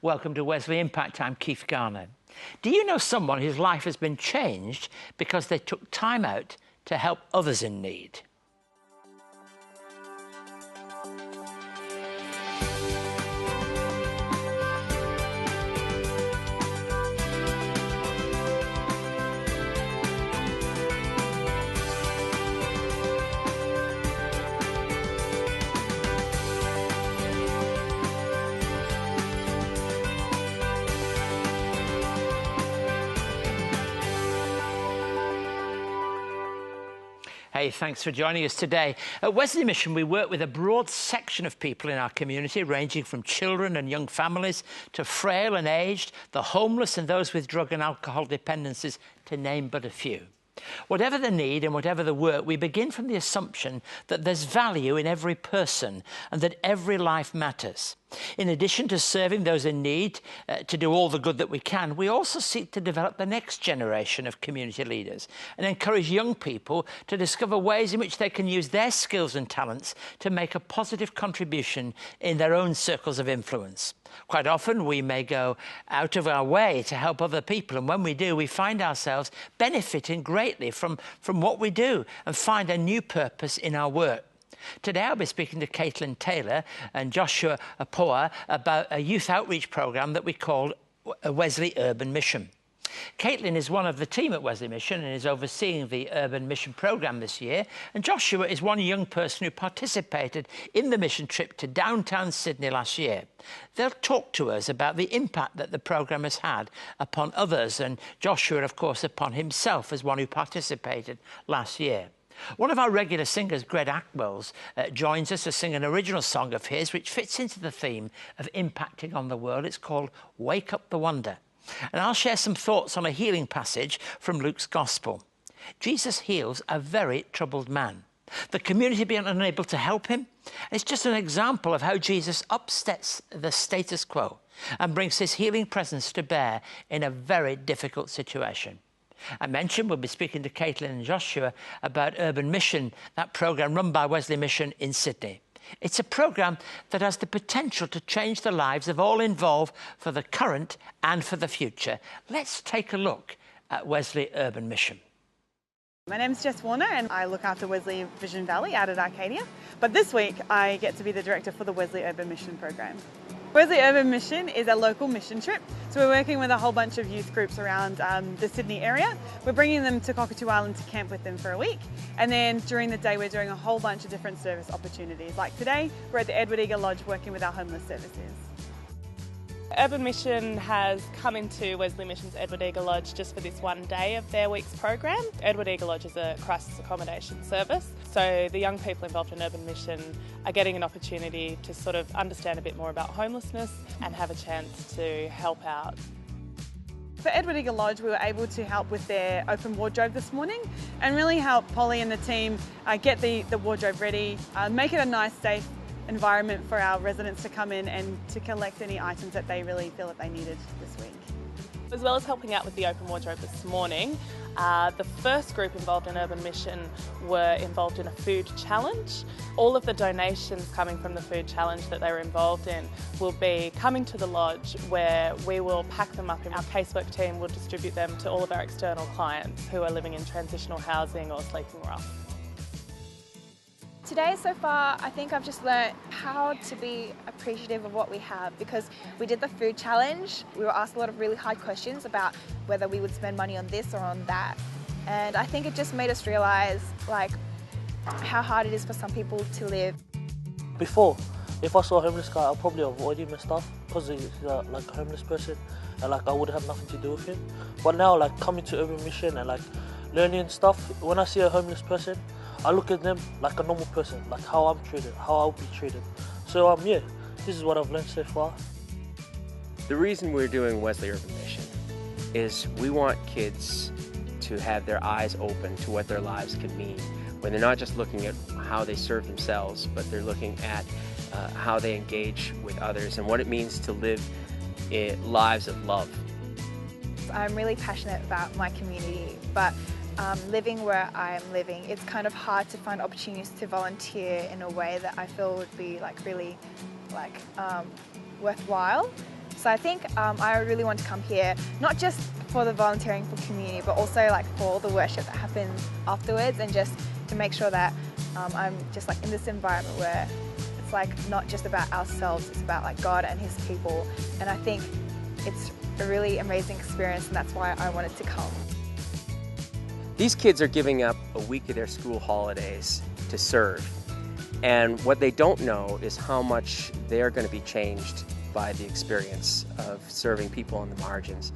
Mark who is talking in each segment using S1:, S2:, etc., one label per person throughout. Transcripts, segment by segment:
S1: Welcome to Wesley Impact. I'm Keith Garner. Do you know someone whose life has been changed because they took time out to help others in need? Hey, thanks for joining us today. At Wesley Mission, we work with a broad section of people in our community, ranging from children and young families to frail and aged, the homeless and those with drug and alcohol dependencies, to name but a few. Whatever the need and whatever the work, we begin from the assumption that there's value in every person and that every life matters. In addition to serving those in need to do all the good that we can, we also seek to develop the next generation of community leaders and encourage young people to discover ways in which they can use their skills and talents to make a positive contribution in their own circles of influence. Quite often we may go out of our way to help other people, and when we do, we find ourselves benefiting greatly from what we do and find a new purpose in our work. Today I'll be speaking to Caitlin Taylor and Joshua Apoua about a youth outreach programme that we call Wesley Urban Mission. Caitlin is one of the team at Wesley Mission and is overseeing the Urban Mission programme this year, and Joshua is one young person who participated in the mission trip to downtown Sydney last year. They'll talk to us about the impact that the programme has had upon others, and Joshua, of course, upon himself as one who participated last year. One of our regular singers, Greg Attwells, joins us to sing an original song of his which fits into the theme of impacting on the world. It's called Wake Up the Wonder. And I'll share some thoughts on a healing passage from Luke's Gospel. Jesus heals a very troubled man. The community being unable to help him. It's just an example of how Jesus upsets the status quo and brings his healing presence to bear in a very difficult situation. I mentioned we'll be speaking to Caitlin and Joshua about Urban Mission, that programme run by Wesley Mission in Sydney. It's a programme that has the potential to change the lives of all involved for the current and for the future. Let's take a look at Wesley Urban Mission.
S2: My name's Jess Warner and I look after Wesley Vision Valley out at Arcadia. But this week I get to be the director for the Wesley Urban Mission program. Wesley Urban Mission is a local mission trip, so we're working with a whole bunch of youth groups around the Sydney area. We're bringing them to Cockatoo Island to camp with them for a week, and then during the day we're doing a whole bunch of different service opportunities. Like today, we're at the Edward Eagle Lodge working with our homeless services.
S3: Urban Mission has come into Wesley Mission's Edward Eagle Lodge just for this one day of their week's program. Edward Eagle Lodge is a crisis accommodation service, so the young people involved in Urban Mission are getting an opportunity to sort of understand a bit more about homelessness and have a chance to help out.
S2: For Edward Eagle Lodge, we were able to help with their open wardrobe this morning and really help Polly and the team get the wardrobe ready, make it a nice, safe environment for our residents to come in and to collect any items that they really feel that they needed this week.
S3: As well as helping out with the open wardrobe this morning, the first group involved in Urban Mission were involved in a food challenge. All of the donations coming from the food challenge that they were involved in will be coming to the lodge, where we will pack them up and our casework team will distribute them to all of our external clients who are living in transitional housing or sleeping rough.
S4: Today so far, I think I've just learnt how to be appreciative of what we have, because we did the food challenge. We were asked a lot of really hard questions about whether we would spend money on this or on that. And I think it just made us realise how hard it is for some people to live.
S5: Before, if I saw a homeless guy, I'd probably avoid him and stuff because he's like a homeless person and I would have nothing to do with him. But now coming to Urban Mission and learning stuff, when I see a homeless person, I look at them like a normal person, like how I'm treated, how I'll be treated. So yeah, this is what I've learned so far.
S6: The reason we're doing Wesley Urban Mission is we want kids to have their eyes open to what their lives can mean, when they're not just looking at how they serve themselves, but they're looking at how they engage with others and what it means to live lives of love.
S4: I'm really passionate about my community, but living where I'm living, it's kind of hard to find opportunities to volunteer in a way that I feel would be really worthwhile. So I think I really want to come here, not just for the volunteering for community, but also like for the worship that happens afterwards, and just to make sure that I'm just like in this environment where it's like not just about ourselves, it's about like God and His people. And I think it's a really amazing experience, and that's why I wanted to come.
S6: These kids are giving up a week of their school holidays to serve. And what they don't know is how much they're going to be changed by the experience of serving people on the margins.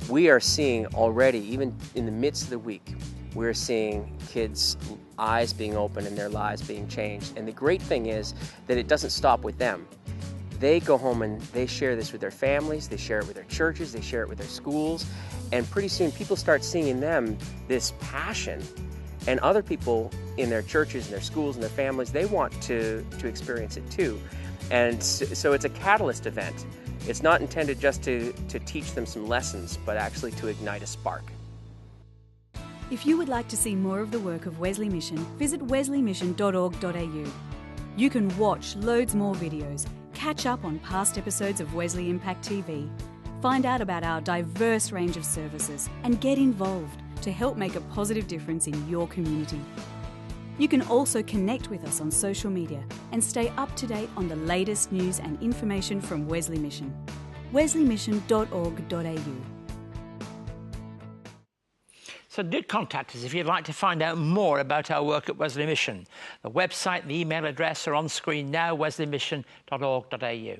S6: We are seeing already, even in the midst of the week, we're seeing kids' eyes being opened and their lives being changed. And the great thing is that it doesn't stop with them. They go home and they share this with their families, they share it with their churches, they share it with their schools, and pretty soon people start seeing in them this passion. And other people in their churches and their schools and their families, they want to experience it too. And so it's a catalyst event. It's not intended just to teach them some lessons, but actually to ignite a spark.
S7: If you would like to see more of the work of Wesley Mission, visit wesleymission.org.au. You can watch loads more videos, catch up on past episodes of Wesley Impact TV, find out about our diverse range of services, and get involved to help make a positive difference in your community. You can also connect with us on social media and stay up to date on the latest news and information from Wesley Mission. wesleymission.org.au.
S1: So do contact us if you'd like to find out more about our work at Wesley Mission. The website and the email address are on screen now, wesleymission.org.au.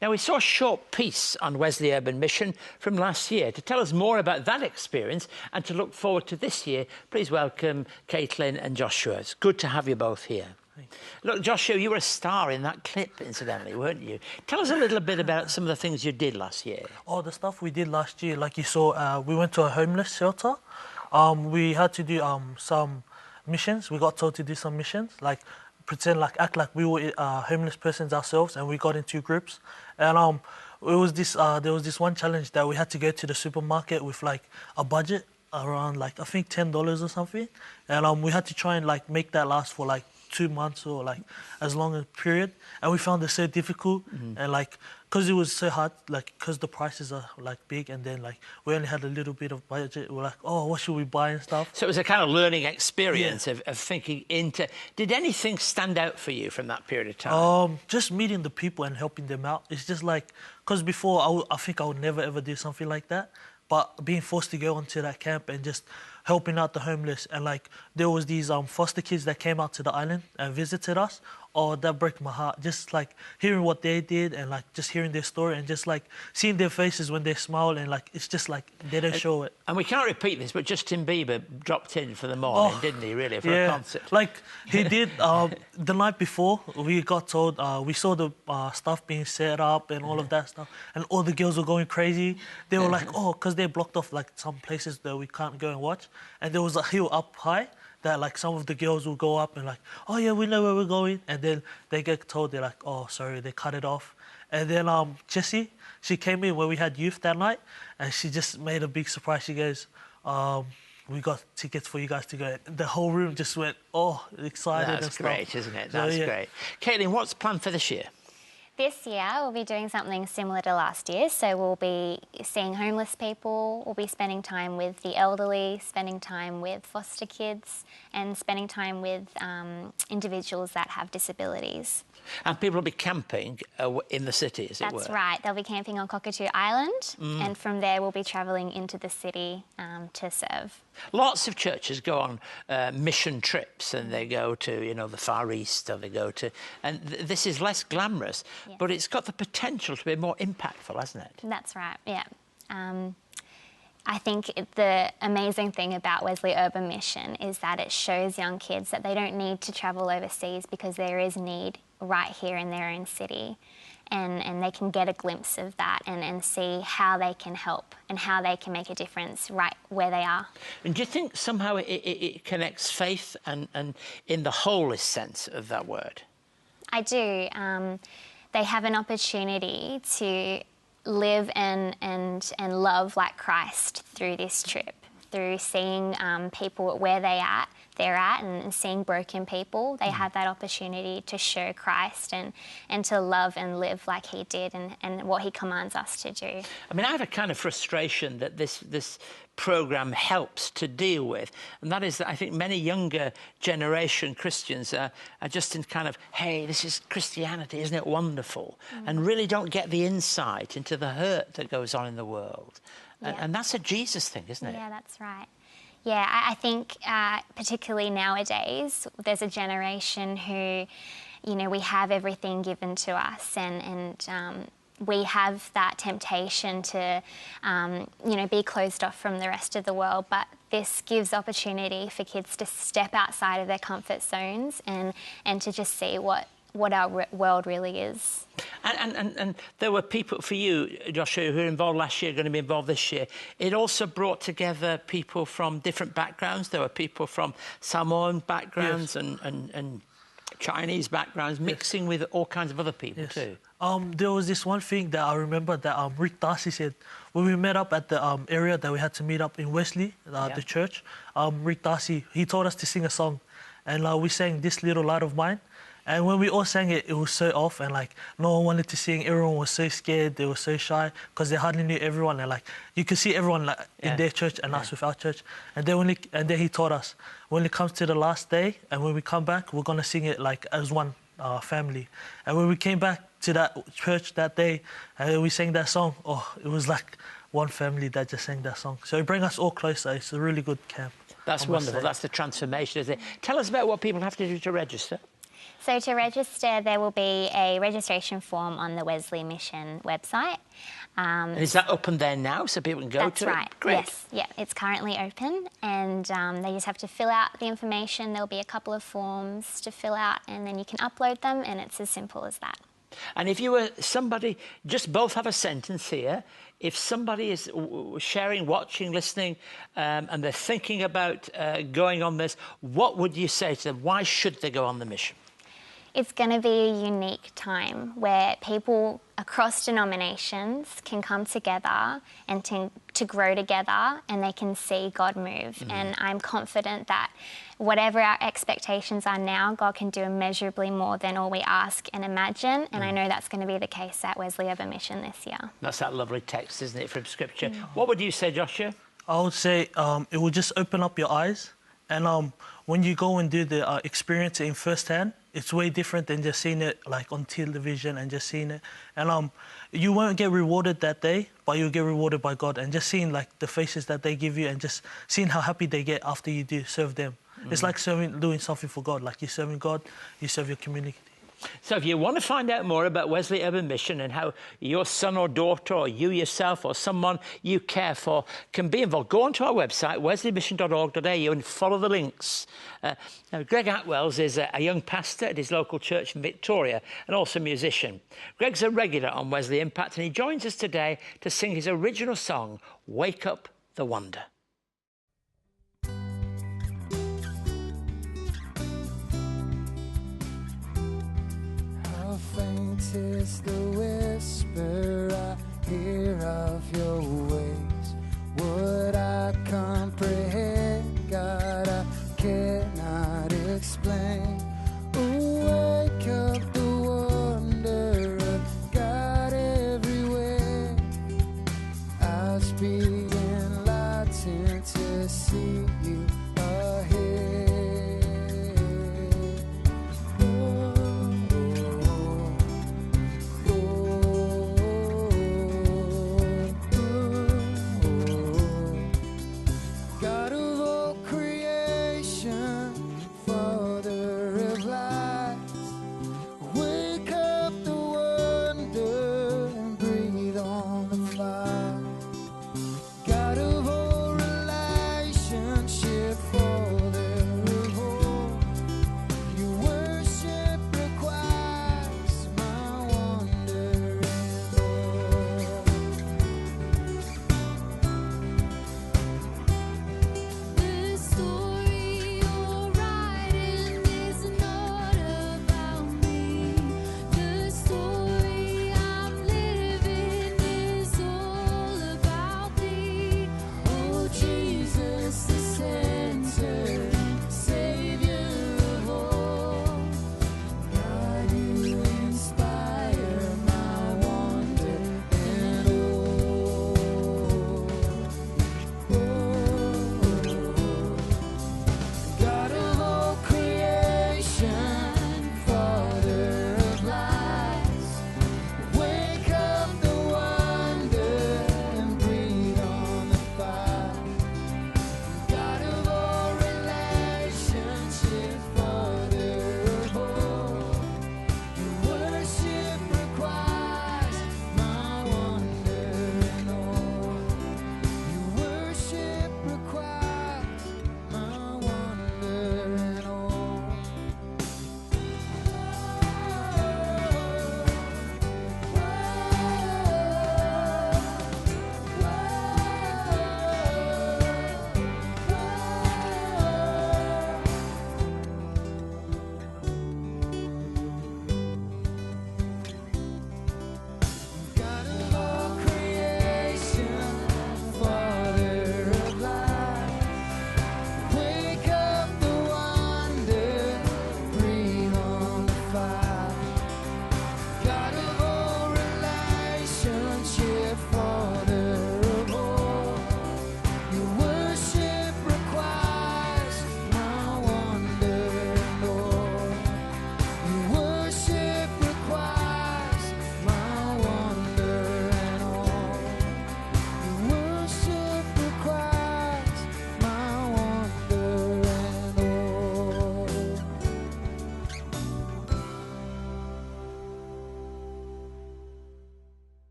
S1: Now, we saw a short piece on Wesley Urban Mission from last year. To tell us more about that experience and to look forward to this year, please welcome Caitlin and Joshua. It's good to have you both here. Look, Joshua, you were a star in that clip, incidentally, weren't you? Tell us a little bit about some of the things you did last year.
S5: Oh, the stuff we did last year, like you saw, we went to a homeless shelter. We had to do some missions. We got told to do some missions, like act like we were homeless persons ourselves, and we got in 2 groups. And there was this one challenge that we had to go to the supermarket with like a budget around like I think $10 or something, and we had to try and like make that last for like 2 months or like as long a period. And we found it so difficult, and like because it was so hard, like because the prices are like big, and then like we only had a little bit of budget, we're like, oh, what should we buy and stuff.
S1: So it was a kind of learning experience of thinking into. Did anything stand out for you from that period of time?
S5: Just meeting the people and helping them out. It's just like, because before I think I would never ever do something like that, but being forced to go onto that camp and just helping out the homeless, and like there was these foster kids that came out to the island and visited us. Oh, that broke my heart. Just like hearing what they did, and like just hearing their story, and just like seeing their faces when they smile, and like it's just like they don't show it.
S1: And we can't repeat this, but Justin Bieber dropped in for the morning, didn't he, really, for a concert?
S5: Like he did the night before. We got told, we saw the stuff being set up and all of that stuff, and all the girls were going crazy. They were like, oh, because they blocked off like some places that we can't go and watch, and there was a hill up high that like some of the girls will go up and like, oh yeah, we know where we're going, and then they get told, they're like, oh sorry, they cut it off. And then Jessie, she came in when we had youth that night, and she just made a big surprise. She goes, we got tickets for you guys to go. The whole room just went, oh, excited.
S1: That's
S5: and stuff.
S1: great, isn't it? That's great. Caitlin, what's planned for this year?
S8: This year we'll be doing something similar to last year, so we'll be seeing homeless people, we'll be spending time with the elderly, spending time with foster kids, and spending time with individuals that have disabilities.
S1: And people will be camping in the city, as it were?
S8: That's right, they'll be camping on Cockatoo Island, and from there we'll be travelling into the city to serve.
S1: Lots of churches go on mission trips, and they go to, you know, the Far East, or they go to... And this is less glamorous, but it's got the potential to be more impactful, hasn't it?
S8: That's right, yeah. I think the amazing thing about Wesley Urban Mission is that it shows young kids that they don't need to travel overseas because there is need right here in their own city. And they can get a glimpse of that and see how they can help and how they can make a difference right where they are. And do you think somehow it connects faith and in the wholest sense of that word? I do. They have an opportunity to live and love like Christ through this trip, through seeing people where they are at, they're at and seeing broken people, they have that opportunity to show Christ and to love and live like he did and what he commands us to do.
S1: I mean, I have a kind of frustration that this programme helps to deal with, and that is that I think many younger generation Christians are just in kind of, hey, this is Christianity, isn't it wonderful? And really don't get the insight into the hurt that goes on in the world. And that's a Jesus thing, isn't it?
S8: Yeah, that's right. Yeah, I think particularly nowadays, there's a generation who, you know, we have everything given to us and we have that temptation to, you know, be closed off from the rest of the world, but this gives opportunity for kids to step outside of their comfort zones and to just see what our world really is.
S1: And there were people for you, Joshua, who were involved last year, going to be involved this year. It also brought together people from different backgrounds. There were people from Samoan backgrounds and Chinese backgrounds, mixing with all kinds of other people too.
S5: There was this one thing that I remember that Rick Darcy said when we met up at the area that we had to meet up in Wesley, the church. Rick Darcy, he told us to sing a song, and we sang "This Little Light of Mine." And when we all sang it, it was so off, and like no one wanted to sing. Everyone was so scared. They were so shy because they hardly knew everyone. And like you could see everyone like in their church and us with our church. And then he taught us when it comes to the last day, and when we come back, we're gonna sing it like as one family. And when we came back to that church that day, and we sang that song, it was like one family that just sang that song. So it brings us all closer. It's a really good camp.
S1: That's wonderful. That's the transformation, isn't it? Tell us about what people have to do to register.
S8: So to register, there will be a registration form on the Wesley Mission website.
S1: Is that open there now so people can go to it?
S8: That's right.
S1: Great.
S8: Yes, yeah, it's currently open, and they just have to fill out the information. There'll be a couple of forms to fill out, and then you can upload them, and it's as simple as that.
S1: And if you were somebody, just both have a sentence here. If somebody is sharing, watching, listening, and they're thinking about going on this, what would you say to them? Why should they go on the mission?
S8: It's going to be a unique time where people across denominations can come together and to grow together, and they can see God move. And I'm confident that whatever our expectations are now, God can do immeasurably more than all we ask and imagine. And I know that's going to be the case at Wesley Urban Mission this year. That's
S1: that lovely text, isn't it, from Scripture? What would you say, Joshua?
S5: I would say it will just open up your eyes. And when you go and do the experience in firsthand, it's way different than just seeing it like on television and just seeing it. And you won't get rewarded that day, but you'll get rewarded by God. And just seeing like the faces that they give you and just seeing how happy they get after you do serve them. It's like doing something for God. Like you're serving God, you serve your community.
S1: So if you want to find out more about Wesley Urban Mission and how your son or daughter or you yourself or someone you care for can be involved, go onto our website, wesleymission.org.au, and follow the links. Now, Greg Attwells is a young pastor at his local church in Victoria and also a musician. Greg's a regular on Wesley Impact, and he joins us today to sing his original song, Wake Up the Wonder.
S9: Faint is the whisper I hear of your ways. Would I comprehend, God, I cannot explain. Wake up the wonder of God everywhere. Eyes being enlightened to see you ahead.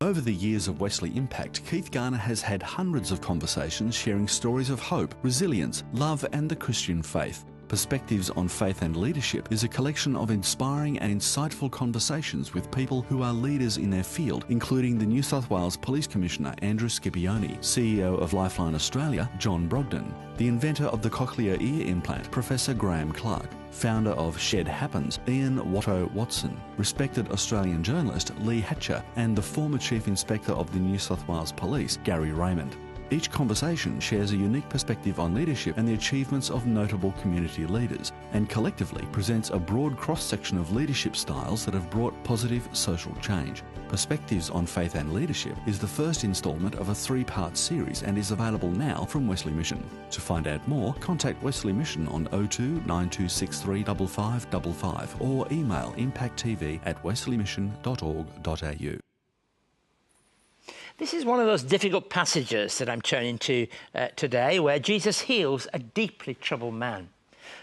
S10: Over the years of Wesley Impact, Keith Garner has had hundreds of conversations sharing stories of hope, resilience, love and the Christian faith. Perspectives on Faith and Leadership is a collection of inspiring and insightful conversations with people who are leaders in their field, including the New South Wales Police Commissioner Andrew Scipione, CEO of Lifeline Australia John Brogden, the inventor of the cochlear ear implant Professor Graham Clark, founder of Shed Happens Ian Watto Watson, respected Australian journalist Lee Hatcher, and the former Chief Inspector of the New South Wales Police Gary Raymond. Each conversation shares a unique perspective on leadership and the achievements of notable community leaders, and collectively presents a broad cross-section of leadership styles that have brought positive social change. Perspectives on Faith and Leadership is the first instalment of a 3-part series and is available now from Wesley Mission. To find out more, contact Wesley Mission on 02 9263 5555 or email impacttv@wesleymission.org.au.
S1: This is one of those difficult passages that I'm turning to today, where Jesus heals a deeply troubled man.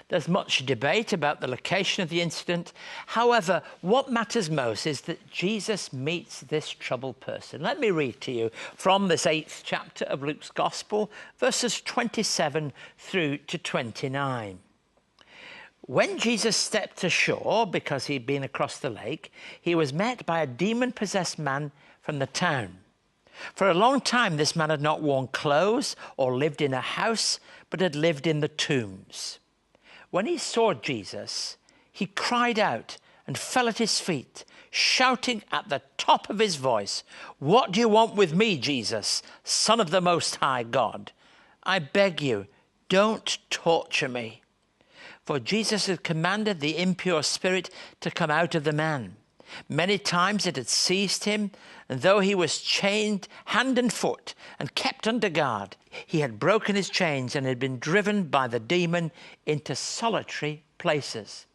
S1: There's much debate about the location of the incident. However, what matters most is that Jesus meets this troubled person. Let me read to you from this 8th chapter of Luke's Gospel, verses 27 through to 29. When Jesus stepped ashore, because he'd been across the lake, he was met by a demon-possessed man from the town. For a long time, this man had not worn clothes or lived in a house, but had lived in the tombs. When he saw Jesus, he cried out and fell at his feet, shouting at the top of his voice, "What do you want with me, Jesus, Son of the Most High God? I beg you, don't torture me." For Jesus had commanded the impure spirit to come out of the man. Many times it had seized him, and though he was chained hand and foot and kept under guard, he had broken his chains and had been driven by the demon into solitary places.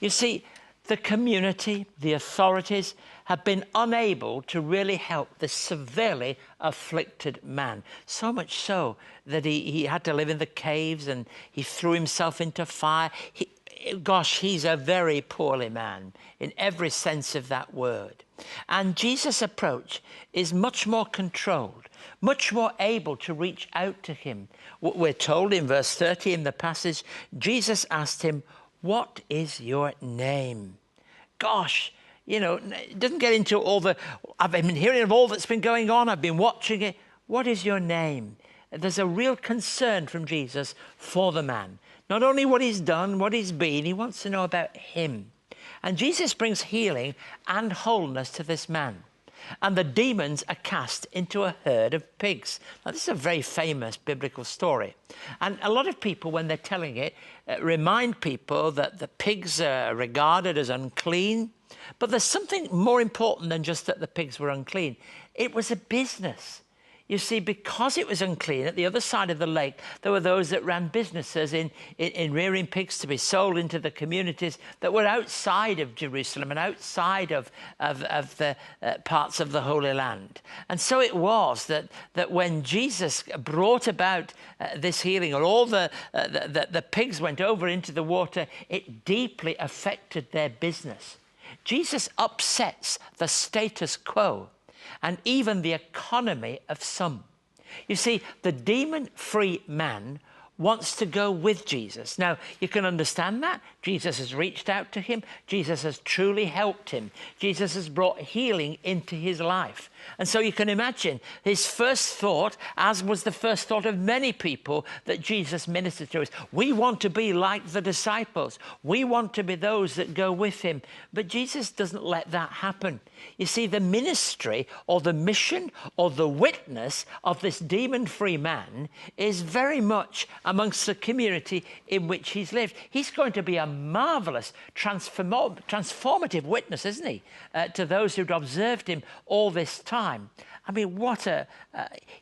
S1: You see, the community, the authorities, have been unable to really help this severely afflicted man. So much so that he had to live in the caves and he threw himself into fire. He's a very poorly man in every sense of that word. And Jesus' approach is much more controlled, much more able to reach out to him. We're told in verse 30 in the passage, Jesus asked him, "What is your name?" Gosh, you know, it doesn't get into I've been hearing of all that's been going on. I've been watching it. What is your name? There's a real concern from Jesus for the man. Not only what he's done, what he's been, he wants to know about him. And Jesus brings healing and wholeness to this man. And the demons are cast into a herd of pigs. Now, this is a very famous biblical story. And a lot of people, when they're telling it, remind people that the pigs are regarded as unclean. But there's something more important than just that the pigs were unclean. It was a business. You see, because it was unclean, at the other side of the lake, there were those that ran businesses in rearing pigs to be sold into the communities that were outside of Jerusalem and outside of the parts of the Holy Land. And so it was that when Jesus brought about this healing, or all the pigs went over into the water, it deeply affected their business. Jesus upsets the status quo and even the economy of some. You see, the demon-free man wants to go with Jesus. Now, you can understand that. Jesus has reached out to him. Jesus has truly helped him. Jesus has brought healing into his life. And so you can imagine his first thought, as was the first thought of many people that Jesus ministered to, is, we want to be like the disciples. We want to be those that go with him. But Jesus doesn't let that happen. You see, the ministry or the mission or the witness of this demon-free man is very much amongst the community in which he's lived. He's going to be a marvelous, transformative witness, isn't he, to those who'd observed him all this time. I mean,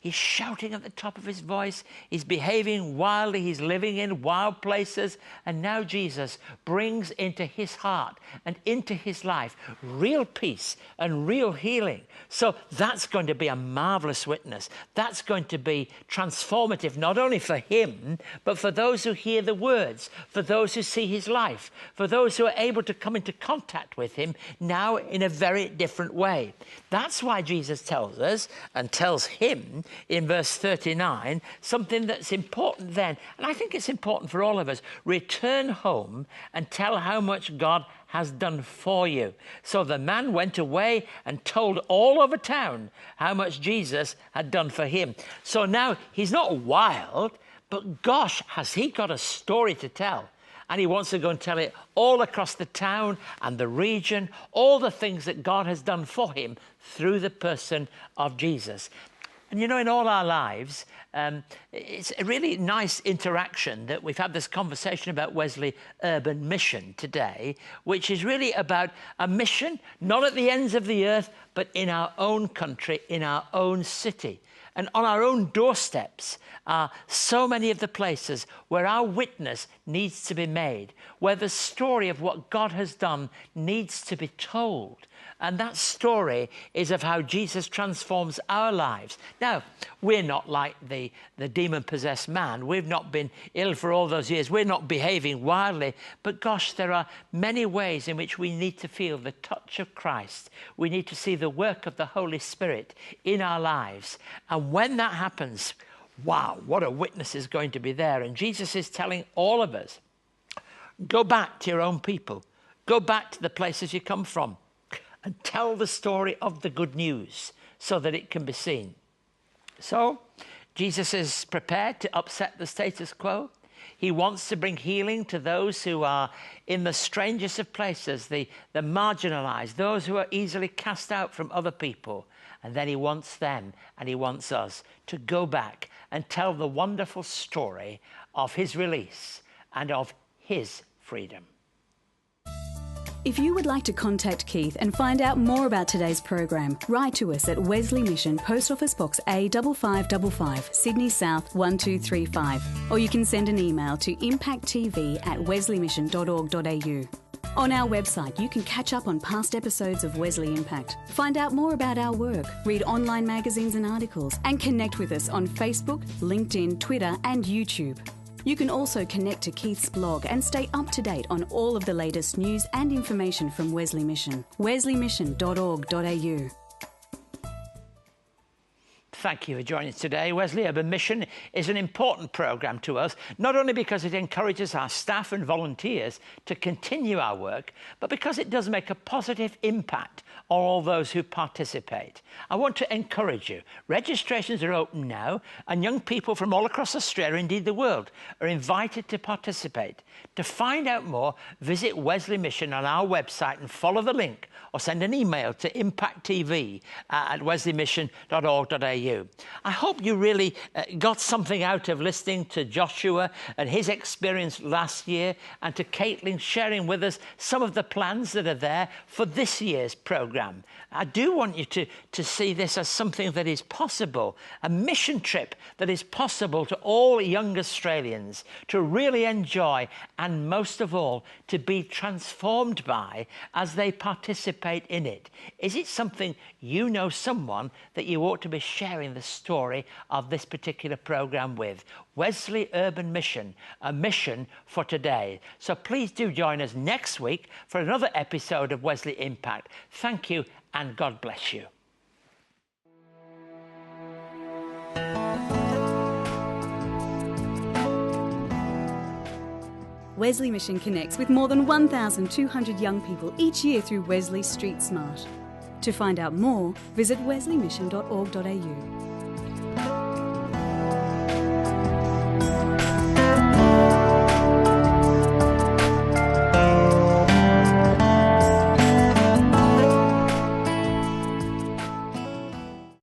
S1: he's shouting at the top of his voice, he's behaving wildly, he's living in wild places, and now Jesus brings into his heart and into his life real peace and real healing. So that's going to be a marvelous witness. That's going to be transformative, not only for him, him, but for those who hear the words, for those who see his life, for those who are able to come into contact with him now in a very different way. That's why Jesus tells us and tells him in verse 39 something that's important then, and I think it's important for all of us. Return home and tell how much God has done for you. So the man went away and told all over town how much Jesus had done for him. So now he's not wild, but gosh, has he got a story to tell. And he wants to go and tell it all across the town and the region, all the things that God has done for him through the person of Jesus. And you know, in all our lives, it's a really nice interaction that we've had this conversation about Wesley Urban Mission today, which is really about a mission, not at the ends of the earth, but in our own country, in our own city. And on our own doorsteps are so many of the places where our witness needs to be made, where the story of what God has done needs to be told. And that story is of how Jesus transforms our lives. Now, we're not like the demon-possessed man. We've not been ill for all those years. We're not behaving wildly. But gosh, there are many ways in which we need to feel the touch of Christ. We need to see the work of the Holy Spirit in our lives. And when that happens, wow, what a witness is going to be there. And Jesus is telling all of us, go back to your own people. Go back to the places you come from. And tell the story of the good news so that it can be seen. So, Jesus is prepared to upset the status quo. He wants to bring healing to those who are in the strangest of places, the marginalized, those who are easily cast out from other people. And then he wants them and he wants us to go back and tell the wonderful story of his release and of his freedom.
S7: If you would like to contact Keith and find out more about today's program, write to us at Wesley Mission, Post Office Box A5555, Sydney South 1235, or you can send an email to impacttv@wesleymission.org.au. On our website, you can catch up on past episodes of Wesley Impact, find out more about our work, read online magazines and articles, and connect with us on Facebook, LinkedIn, Twitter, and YouTube. You can also connect to Keith's blog and stay up to date on all of the latest news and information from Wesley Mission. wesleymission.org.au.
S1: Thank you for joining us today. Wesley Urban Mission is an important programme to us, not only because it encourages our staff and volunteers to continue our work, but because it does make a positive impact on all those who participate. I want to encourage you. Registrations are open now, and young people from all across Australia, indeed the world, are invited to participate. To find out more, visit Wesley Mission on our website and follow the link, or send an email to impacttv@wesleymission.org.au. I hope you really got something out of listening to Joshua and his experience last year, and to Caitlin sharing with us some of the plans that are there for this year's programme. I do want you to see this as something that is possible, a mission trip that is possible to all young Australians to really enjoy, and most of all, to be transformed by as they participate in it. Is it something you know someone that you ought to be sharing the story of this particular programme with? Wesley Urban Mission, a mission for today. So please do join us next week for another episode of Wesley Impact. Thank you and God bless you.
S7: Wesley Mission connects with more than 1,200 young people each year through Wesley Street Smart. To find out more, visit wesleymission.org.au.